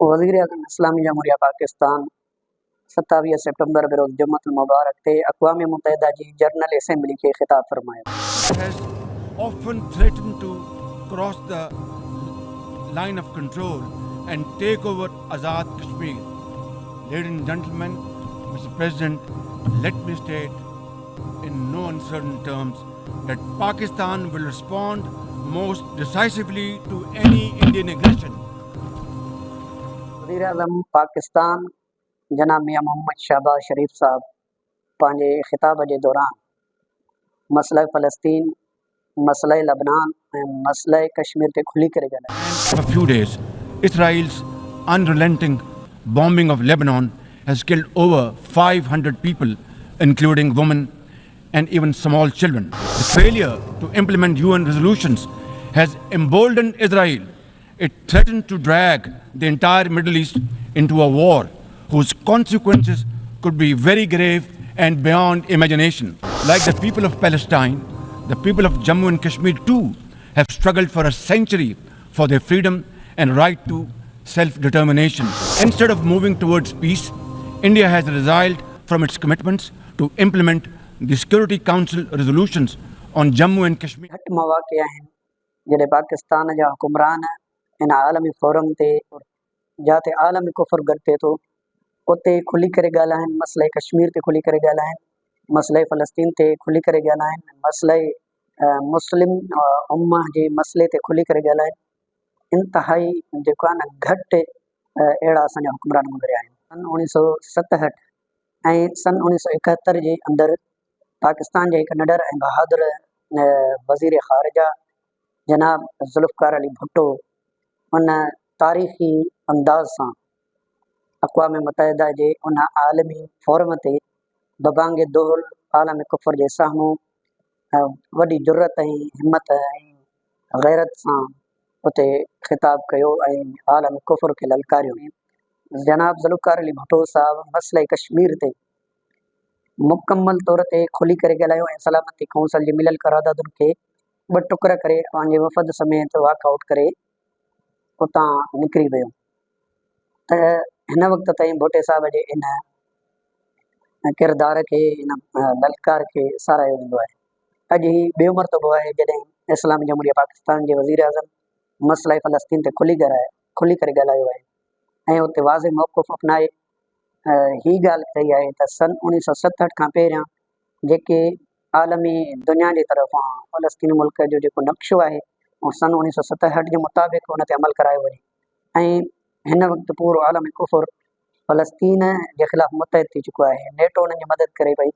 वज़ीर-ए-आज़म इस्लामी जमहूरिया पाकिस्तान 27 सितंबर बरोज़ जुम्मतुल मुबारक ते अक़वाम मुत्तहिदा जी जनरल असेंबली खे ख़िताब फ़रमायो। Has often threatened to cross the line of control and take over Azad Kashmir. Ladies and gentlemen, Mr. President, let me state in no uncertain terms that Pakistan will respond most decisively to any Indian aggression. वज़ीर-ए-आज़म पाकिस्तान जनाब मियां मोहम्मद शहबाज शरीफ साहब पंहिंजे ख़िताब जे दौरान मसइला फ़लस्तीन, मसइला लबनान ऐं मसइला कश्मीर ते खुली करे ॻाल्हायो। For a few days, Israel's unrelenting bombing of Lebanon has killed over 500 people, including women and even small children. The failure to implement UN resolutions has emboldened Israel. It threatened to drag the entire Middle East into a war whose consequences could be very grave and beyond imagination. Like the people of Palestine, the people of Jammu and Kashmir too have struggled for a century for their freedom and right to self-determination. Instead of moving towards peace, India has resiled from its commitments to implement the Security Council resolutions on Jammu and Kashmir. घटि मौक़े आहिनि जॾहिं पाकिस्तान जा हुकुमरान इन आलमी forum ते जिते आलमी कुफर गॾु थिए थो उते खुली करे ॻाल्हाइनि, मसइले कश्मीर ते खुली करे ॻाल्हाइनि, मसइले फ़लस्तीन ते खुली करे ॻाल्हाइनि, मसइले मुस्लिम उम्मा जे मसइले ते खुली करे ॻाल्हाइनि। इंतिहाई जेको आहे न घटि अहिड़ा असांजा हुकुमरान गुज़रिया आहिनि। सन 1967 ऐं सन 1971 जे अंदरि पाकिस्तान जे हिकु निडर ऐं बहादुर वज़ीर ख़ारिजा जनाब ज़ुल्फ़िकार अली भुट्टो उन तारीख़ी अंदाज़ सां अक़वाम मुत्तहिदा जे उन आलमी फोरम ते बबांग दोहल आलमी कुफर जे साम्हूं वॾी जुर्रत ऐं हिम्मत ऐं गैरत सां उते ख़िताब कयो ऐं आलमी कुफर खे ललकारियो। जनाब ज़ुल्फ़िकार अली भुट्टो साहब मसइले कश्मीर ते मुकमल तौर ते खुली करे ॻाल्हायो ऐं सलामती कौंसल जे मिलियल क़रारदादुनि खे 2 टुकर करे पंहिंजे वफ़द समेत वॉकआउट करे उतां निकिरी वियो। त हिन वक़्त ताईं भुट्टे साहब जे इन किरदार खे इन ललकार खे साराहियो वेंदो आहे। अॼु ही ॿियो मरतबो आहे जॾहिं इस्लामी जमहूरिया पाकिस्तान जे वज़ीर-ए-आज़म मसइला फ़लस्तीन ते खुली करे ॻाल्हायो आहे ऐं उते वाज़े मौक़िफ़ अपनाए ही ॻाल्हि कई आहे त सन 1967 खां पहिरियां जेके आलमी दुनिया जे तरफ़ां फ़लस्तीन मुल्क जो जेको नक्शो आहे ऐं सन 1967 जे मुताबिक़ उन ते अमल करायो वञे ऐं हिन वक़्तु पूरो आलमी कुफर फ़लस्तीन जे ख़िलाफ़ु मुतहिद थी चुको आहे। नेटो उन्हनि जी मदद करे पई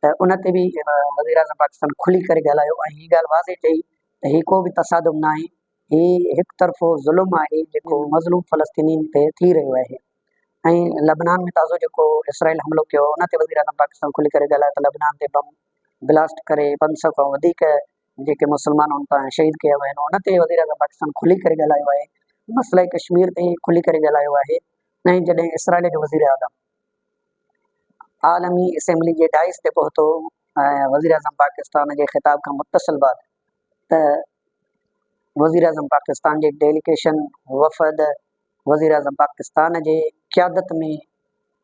त उन ते बि वज़ीर-ए-आज़म पाकिस्तान खुली करे ॻाल्हायो ऐं हीअ ॻाल्हि वाज़े चई त हीअ को बि तसादुम न आहे, हीअ हिकु तरफ़ो ज़ुल्म आहे जेको मज़लूम फ़लस्तीनीन ते थी रहियो आहे। ऐं लबनान में ताज़ो जेको इसराइल हमलो कयो उन ते वज़ीर-ए-आज़म पाकिस्तान खुली करे ॻाल्हायो त लबनान ते बम ब्लास्ट करे 500 खां वधीक जेके मुस्लमान उन पाण शहीद कया विया आहिनि उन ते वज़ीर-ए-आज़म पाकिस्तान खुली करे ॻाल्हायो आहे। मसइले कश्मीर ते खुली करे ॻाल्हायो आहे। ऐं जॾहिं इसराइल जो वज़ीर-ए-आज़म आलमी असेंबली जे डाइस ते पहुतो वज़ीर-ए-आज़म पाकिस्तान जे ख़िताब खां मुतसिल बाद त वज़ीर-ए-आज़म पाकिस्तान जे डेलीगेशन वफ़द वज़ीर-ए-आज़म पाकिस्तान जे क़यादत में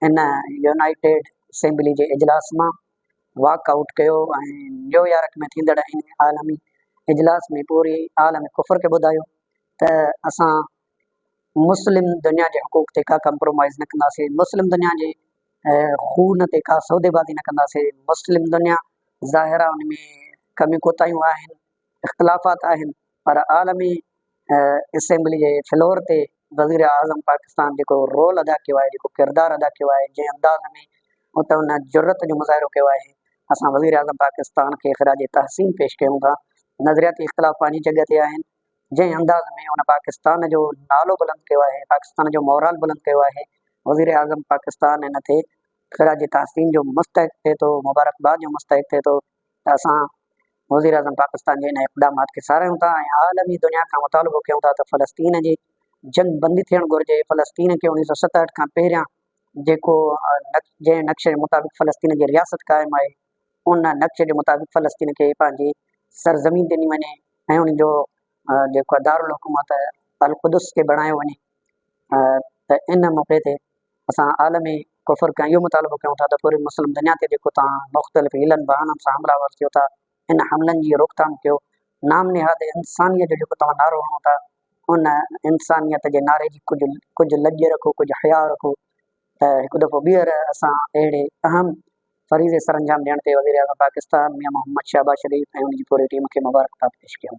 इन यूनाइटेड असेंबली जे इजलास मां वॉकआउट कयो ऐं न्यूयॉर्क में थींदड़ इन आलमी इजलास में पूरी आलमी कुफर खे ॿुधायो त असां मुस्लिम दुनिया जे हुकूक ते का कंप्रोमाइज़ न कंदासीं, मुस्लिम दुनिया जे खून ते का सौदेबाज़ी न कंदासीं। मुस्लिम दुनिया ज़ाहिरा उन में कमियूं कोताहियूं आहिनि, इख़्तिलाफ़ात आहिनि, पर आलमी असेंबली जे फ्लोर ते वज़ीर-ए-आज़म पाकिस्तान जेको रोल अदा कयो आहे, जेको किरदारु अदा कयो आहे, जंहिं अंदाज़ में उते उन जुर्रत जो मुज़ाहिरो कयो आहे, असां वज़ीर-ए-आज़म पाकिस्तान खे ख़िराज तहसीन पेश कयूं था। नज़रियाती इख़्तिलाफ़ पंहिंजी जॻह ते आहिनि, जंहिं अंदाज़ में उन पाकिस्तान जो नालो बुलंद कयो आहे, पाकिस्तान जो मोराल बुलंद कयो आहे, वज़ीर-ए-आज़म पाकिस्तान इन ते ख़िराज तहसीन जो मुस्तहिक़ थिए थो, मुबारकबाद जो मुस्तहिक़ थिए थो त असां वज़ीर-ए-आज़म पाकिस्तान जे इन इक़दामात खे साराहियूं था ऐं आलमी दुनिया खां मुतालबो कयूं था त फ़लस्तीन जी जंग बंदी थियणु घुरिजे। फ़लस्तीन खे 1967 खां पहिरियां जेको जंहिं नक्शे जे मुताबिक़ फ़लस्तीन जी रियासत क़ाइमु आहे उन नक्शे जे मुताबिक़ फ़लस्तीन खे पंहिंजी सरज़मीन ॾिनी वञे ऐं उन जो जेको दारुल हुकूमत अल क़ुदस खे बणायो वञे। त इन मौक़े ते असां आलमी कुफर खां इहो मुतालबो कयूं था त पूरी मुस्लिम दुनिया ते जेको तव्हां मुख़्तलिफ़ हीलनि बहाननि सां हमलावर थियो था, इन हमलनि जी रोकथाम कयो। नाम निहाद इंसानियत जो जेको तव्हां नारो हणो था, उन इंसानियत जे नारे जी कुझु लॼ रखो, कुझु हया रखो। त हिकु दफ़ो ॿीहर असां अहिड़े अहम फरीज़े सर अंजाम ॾियण ते वज़ीर आज़म पाकिस्तान मियां मोहम्मद शहबाज शरीफ़ ऐं उनजी पूरी टीम खे मुबारकबाद पेश कयूं।